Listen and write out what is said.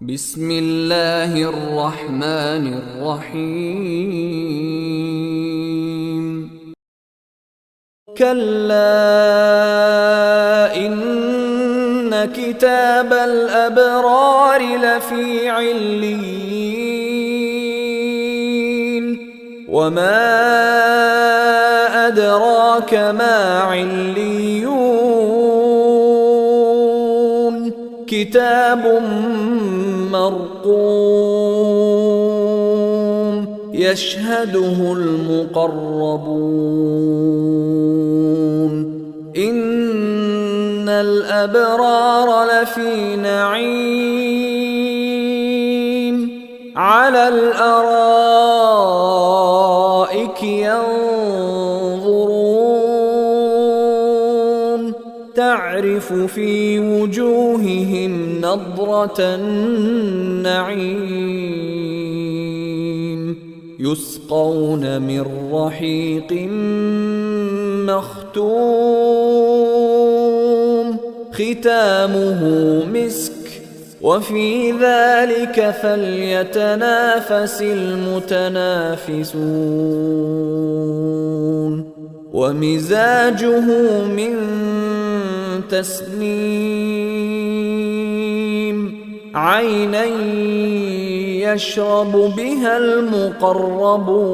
بسم الله الرحمن الرحيم كلا إن كتاب الأبرار لفي عليين وما أدراك ما عليون كتاب مرقوم يشهده المقربون إن الأبرار لفي نعيم على الأرائك ينظرون تعرف في وجوههم نضرة النعيم يسقون من رحيق مختوم ختامه مسك وفي ذلك فليتنافس المتنافسون ومزاجه من تسنيم عينا يشرب بها المقربون